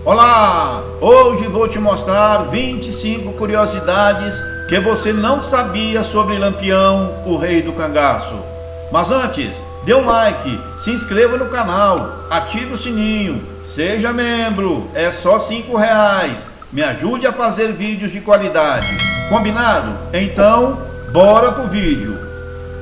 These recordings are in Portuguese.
Olá! Hoje vou te mostrar 25 curiosidades que você não sabia sobre Lampião, o rei do cangaço. Mas antes, dê um like, se inscreva no canal, ative o sininho, seja membro, é só R$5. Me ajude a fazer vídeos de qualidade. Combinado? Então, bora pro vídeo.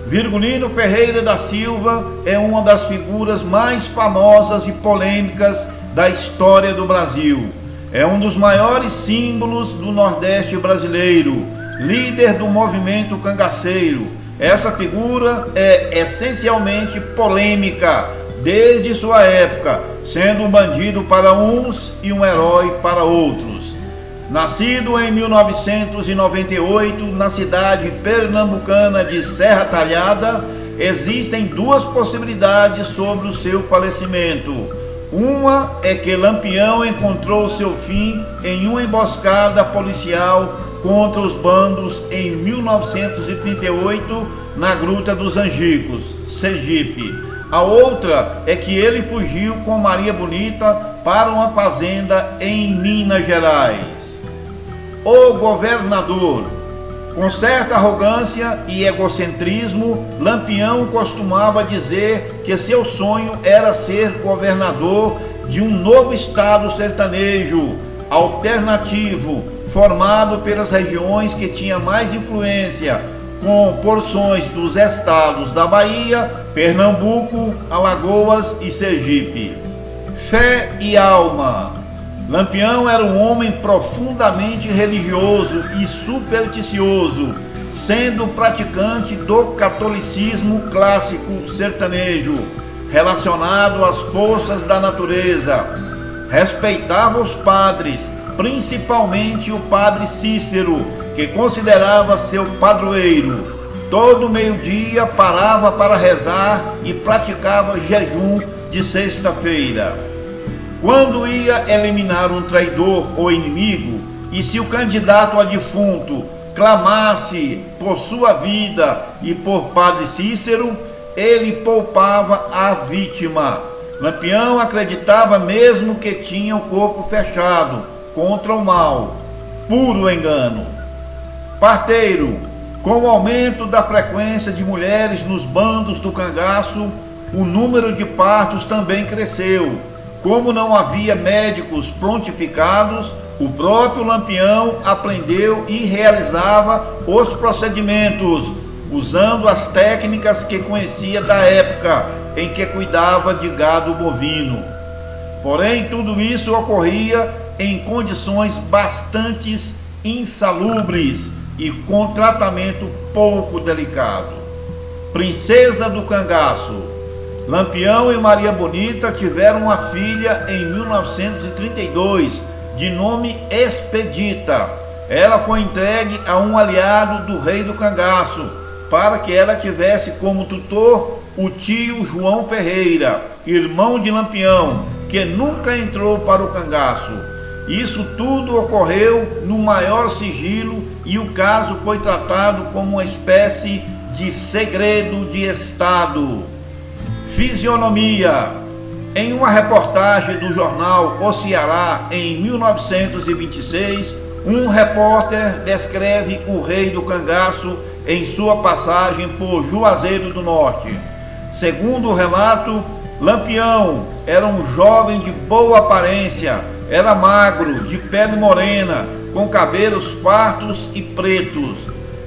Virgulino Ferreira da Silva é uma das figuras mais famosas e polêmicas da história do Brasil. É um dos maiores símbolos do Nordeste brasileiro, líder do movimento cangaceiro. Essa figura é essencialmente polêmica desde sua época, sendo um bandido para uns e um herói para outros. Nascido em 1998 na cidade pernambucana de Serra Talhada, existem duas possibilidades sobre o seu falecimento. Uma é que Lampião encontrou seu fim em uma emboscada policial contra os bandos em 1938 na Gruta dos Angicos, Sergipe. A outra é que ele fugiu com Maria Bonita para uma fazenda em Minas Gerais. O governador. Com certa arrogância e egocentrismo, Lampião costumava dizer que seu sonho era ser governador de um novo estado sertanejo, alternativo, formado pelas regiões que tinham mais influência, com porções dos estados da Bahia, Pernambuco, Alagoas e Sergipe. Fé e alma. Lampião era um homem profundamente religioso e supersticioso, sendo praticante do catolicismo clássico sertanejo, relacionado às forças da natureza. Respeitava os padres, principalmente o padre Cícero, que considerava seu padroeiro. Todo meio-dia parava para rezar e praticava jejum de sexta-feira. Quando ia eliminar um traidor ou inimigo, e se o candidato a defunto clamasse por sua vida e por Padre Cícero, ele poupava a vítima. Lampião acreditava mesmo que tinha o corpo fechado contra o mal, puro engano. Parteiro. Com o aumento da frequência de mulheres nos bandos do cangaço, o número de partos também cresceu. Como não havia médicos prontificados, o próprio Lampião aprendeu e realizava os procedimentos, usando as técnicas que conhecia da época em que cuidava de gado bovino. Porém, tudo isso ocorria em condições bastante insalubres e com tratamento pouco delicado. Princesa do cangaço. Lampião e Maria Bonita tiveram uma filha em 1932, de nome Expedita. Ela foi entregue a um aliado do rei do cangaço, para que ela tivesse como tutor o tio João Ferreira, irmão de Lampião, que nunca entrou para o cangaço. Isso tudo ocorreu no maior sigilo e o caso foi tratado como uma espécie de segredo de Estado. Fisionomia. Em uma reportagem do jornal O Ceará, em 1926, um repórter descreve o rei do cangaço em sua passagem por Juazeiro do Norte. Segundo o relato, Lampião era um jovem de boa aparência, era magro, de pele morena, com cabelos fartos e pretos,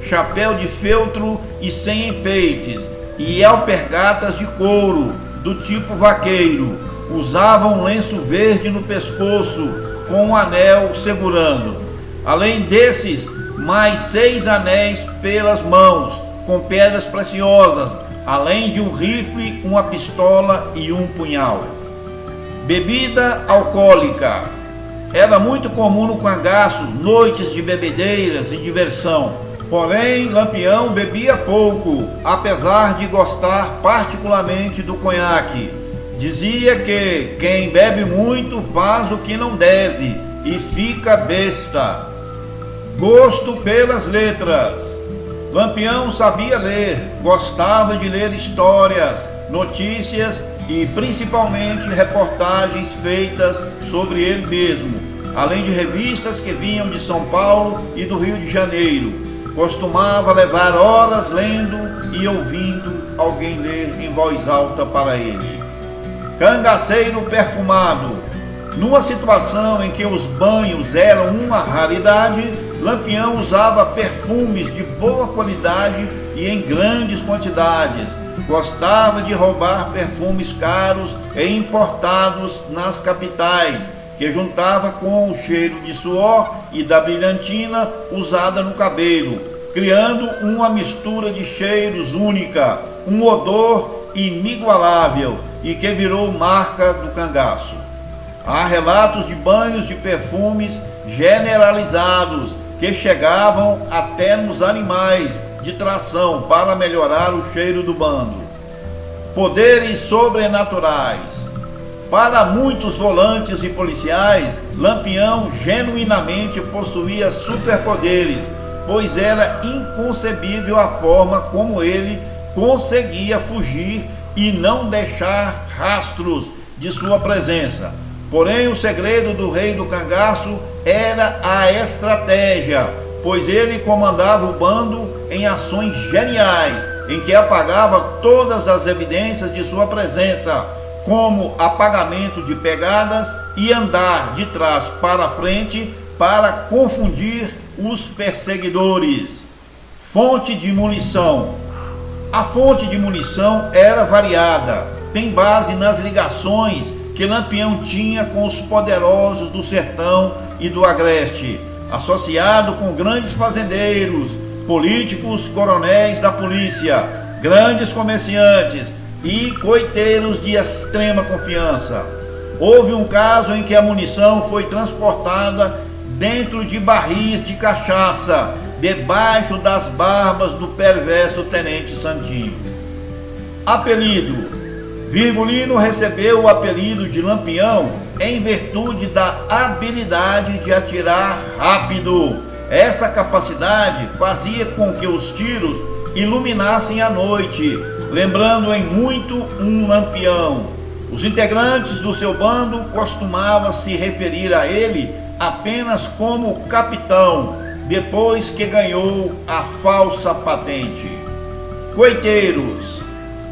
chapéu de feltro e sem enfeites, e alpergatas de couro, do tipo vaqueiro. Usava um lenço verde no pescoço, com um anel segurando. Além desses, mais 6 anéis pelas mãos, com pedras preciosas, além de um rifle, uma pistola e um punhal. Bebida alcoólica. Era muito comum no cangaço noites de bebedeiras e diversão. Porém, Lampião bebia pouco, apesar de gostar particularmente do conhaque. Dizia que quem bebe muito faz o que não deve e fica besta. Gosto pelas letras. Lampião sabia ler, gostava de ler histórias, notícias e principalmente reportagens feitas sobre ele mesmo, além de revistas que vinham de São Paulo e do Rio de Janeiro. Costumava levar horas lendo e ouvindo alguém ler em voz alta para ele. Cangaceiro perfumado. Numa situação em que os banhos eram uma raridade, Lampião usava perfumes de boa qualidade e em grandes quantidades. Gostava de roubar perfumes caros e importados nas capitais, que juntava com o cheiro de suor e da brilhantina usada no cabelo, criando uma mistura de cheiros única, um odor inigualável e que virou marca do cangaço. Há relatos de banhos de perfumes generalizados que chegavam até nos animais de tração para melhorar o cheiro do bando. Poderes sobrenaturais. Para muitos volantes e policiais, Lampião genuinamente possuía superpoderes, pois era inconcebível a forma como ele conseguia fugir e não deixar rastros de sua presença. Porém, o segredo do rei do cangaço era a estratégia, pois ele comandava o bando em ações geniais, em que apagava todas as evidências de sua presença, como apagamento de pegadas e andar de trás para frente para confundir os perseguidores. Fonte de munição. A fonte de munição era variada, tem base nas ligações que Lampião tinha com os poderosos do sertão e do agreste, associado com grandes fazendeiros, políticos, coronéis da polícia, grandes comerciantes e coiteiros de extrema confiança. Houve um caso em que a munição foi transportada dentro de barris de cachaça, debaixo das barbas do perverso tenente Santinho. Apelido. Virgulino recebeu o apelido de Lampião em virtude da habilidade de atirar rápido. Essa capacidade fazia com que os tiros iluminassem a noite, lembrando em muito um lampião. Os integrantes do seu bando costumavam se referir a ele apenas como capitão, depois que ganhou a falsa patente. Coiteiros.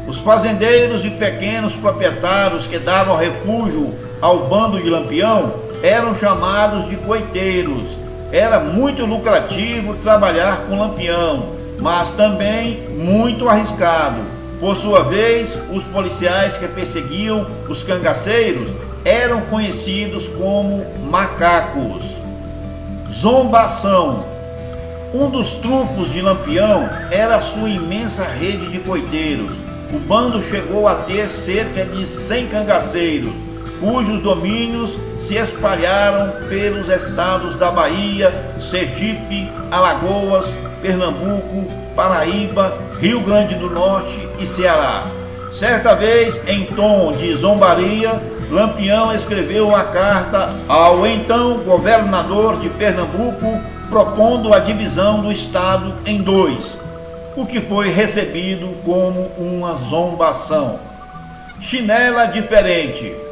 Os fazendeiros e pequenos proprietários que davam refúgio ao bando de Lampião eram chamados de coiteiros. Era muito lucrativo trabalhar com Lampião, mas também muito arriscado. Por sua vez, os policiais que perseguiam os cangaceiros eram conhecidos como macacos. Zombação. Um dos trunfos de Lampião era a sua imensa rede de coiteiros. O bando chegou a ter cerca de 100 cangaceiros, cujos domínios se espalharam pelos estados da Bahia, Sergipe, Alagoas, Pernambuco, Paraíba, Rio Grande do Norte e Ceará. Certa vez, em tom de zombaria, Lampião escreveu uma carta ao então governador de Pernambuco, propondo a divisão do estado em dois, o que foi recebido como uma zombação. Chinela diferente.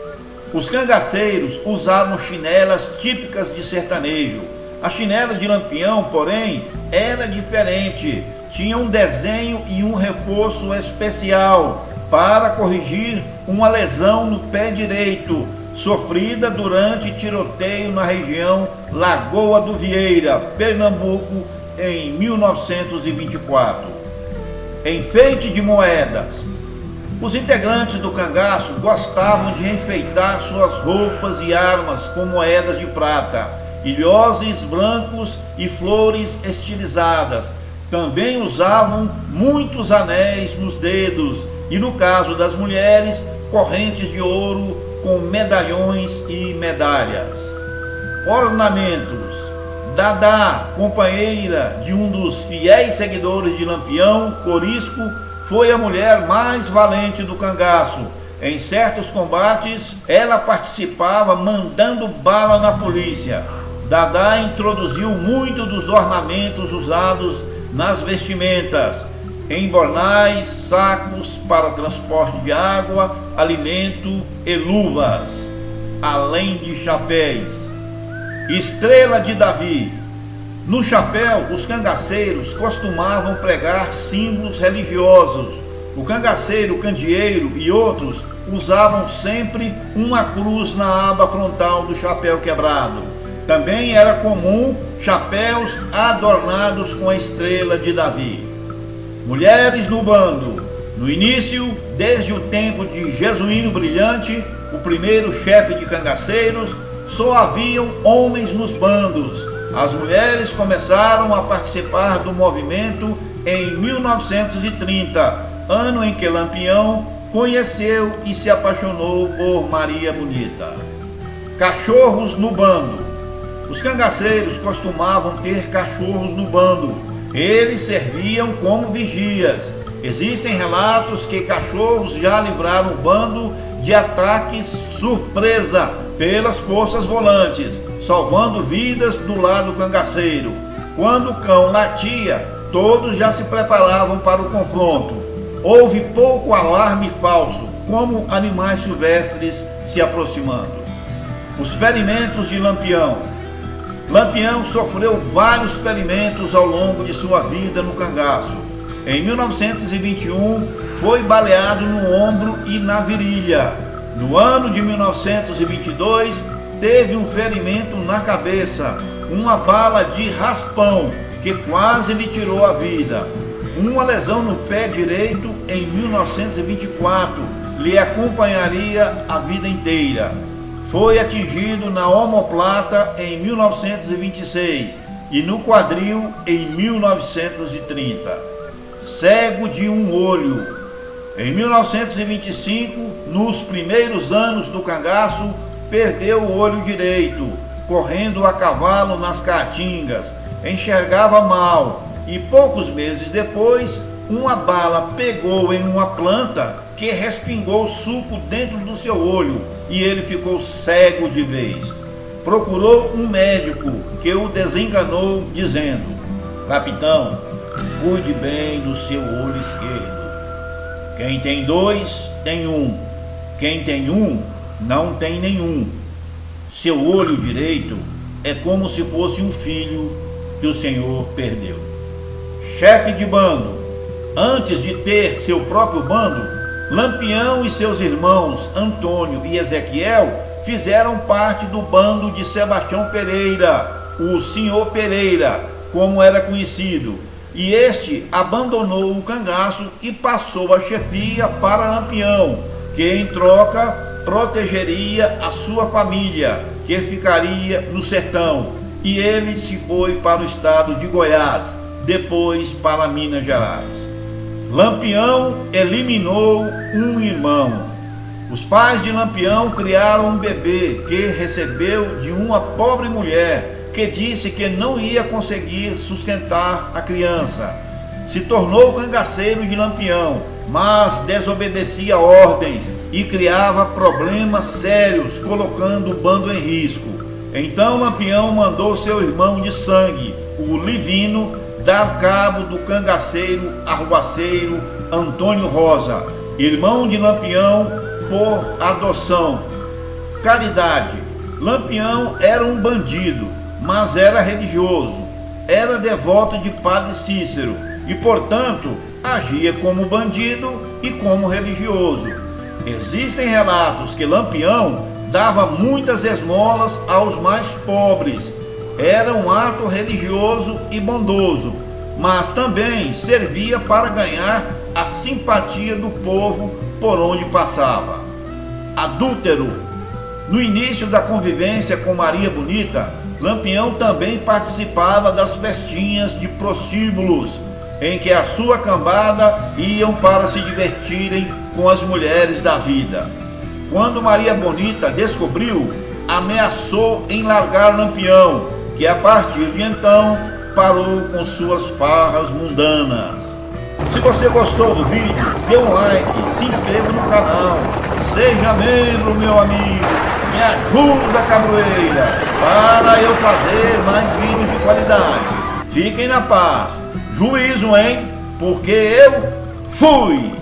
Os cangaceiros usavam chinelas típicas de sertanejo. A chinela de Lampião, porém, era diferente. Tinha um desenho e um reforço especial para corrigir uma lesão no pé direito, sofrida durante tiroteio na região Lagoa do Vieira, Pernambuco, em 1924. Enfeite de moedas. Os integrantes do cangaço gostavam de enfeitar suas roupas e armas com moedas de prata, ilhoses brancos e flores estilizadas. Também usavam muitos anéis nos dedos e, no caso das mulheres, correntes de ouro com medalhões e medalhas. Ornamentos. Dadá, companheira de um dos fiéis seguidores de Lampião, Corisco, foi a mulher mais valente do cangaço. Em certos combates, ela participava mandando bala na polícia. Dadá introduziu muito dos ornamentos usados nas vestimentas. em bornais, sacos para transporte de água, alimento e luvas, além de chapéus. Estrela de Davi. No chapéu, os cangaceiros costumavam pregar símbolos religiosos. O cangaceiro, o candeeiro e outros usavam sempre uma cruz na aba frontal do chapéu quebrado. Também era comum chapéus adornados com a estrela de Davi. Mulheres no bando. No início, desde o tempo de Jesuíno Brilhante, o primeiro chefe de cangaceiros, só haviam homens nos bandos. As mulheres começaram a participar do movimento em 1930, ano em que Lampião conheceu e se apaixonou por Maria Bonita. Cachorros no bando. Os cangaceiros costumavam ter cachorros no bando. Eles serviam como vigias. Existem relatos que cachorros já livraram o bando de ataques surpresa pelas forças volantes, salvando vidas do lado cangaceiro. Quando o cão latia, todos já se preparavam para o confronto. Houve pouco alarme falso, como animais silvestres se aproximando. Os ferimentos de Lampião. Lampião sofreu vários ferimentos ao longo de sua vida no cangaço. Em 1921, foi baleado no ombro e na virilha. No ano de 1922, teve um ferimento na cabeça, uma bala de raspão que quase lhe tirou a vida. Uma lesão no pé direito em 1924 lhe acompanharia a vida inteira. Foi atingido na omoplata em 1926 e no quadril em 1930. Cego de um olho. Em 1925, nos primeiros anos do cangaço, perdeu o olho direito, correndo a cavalo nas caatingas. Enxergava mal e poucos meses depois, uma bala pegou em uma planta que respingou suco dentro do seu olho e ele ficou cego de vez. Procurou um médico que o desenganou dizendo: capitão, cuide bem do seu olho esquerdo. Quem tem dois, tem um. Quem tem um, não tem nenhum. Seu olho direito é como se fosse um filho que o Senhor perdeu. Chefe de bando. Antes de ter seu próprio bando, Lampião e seus irmãos Antônio e Ezequiel fizeram parte do bando de Sebastião Pereira, o Senhor Pereira, como era conhecido. E este abandonou o cangaço e passou a chefia para Lampião, que em troca protegeria a sua família, que ficaria no sertão. E ele se foi para o estado de Goiás, depois para Minas Gerais. Lampião eliminou um irmão. Os pais de Lampião criaram um bebê que recebeu de uma pobre mulher que disse que não ia conseguir sustentar a criança. Se tornou cangaceiro de Lampião, mas desobedecia ordens e criava problemas sérios, colocando o bando em risco. Então Lampião mandou seu irmão de sangue, o Livino, dar cabo do cangaceiro arruaceiro Antônio Rosa, irmão de Lampião por adoção. Caridade. Lampião era um bandido, mas era religioso. Era devoto de Padre Cícero e, portanto, agia como bandido e como religioso. Existem relatos que Lampião dava muitas esmolas aos mais pobres. Era um ato religioso e bondoso, mas também servia para ganhar a simpatia do povo por onde passava. Adúltero. No início da convivência com Maria Bonita, Lampião também participava das festinhas de prostíbulos, em que a sua cambada iam para se divertirem com as mulheres da vida. Quando Maria Bonita descobriu, ameaçou em largar Lampião, que a partir de então parou com suas farras mundanas. Se você gostou do vídeo, dê um like, se inscreva no canal, seja membro, meu amigo, me ajuda, cabroeira, para eu fazer mais vídeos de qualidade. Fiquem na paz. Juízo, hein? porque eu fui!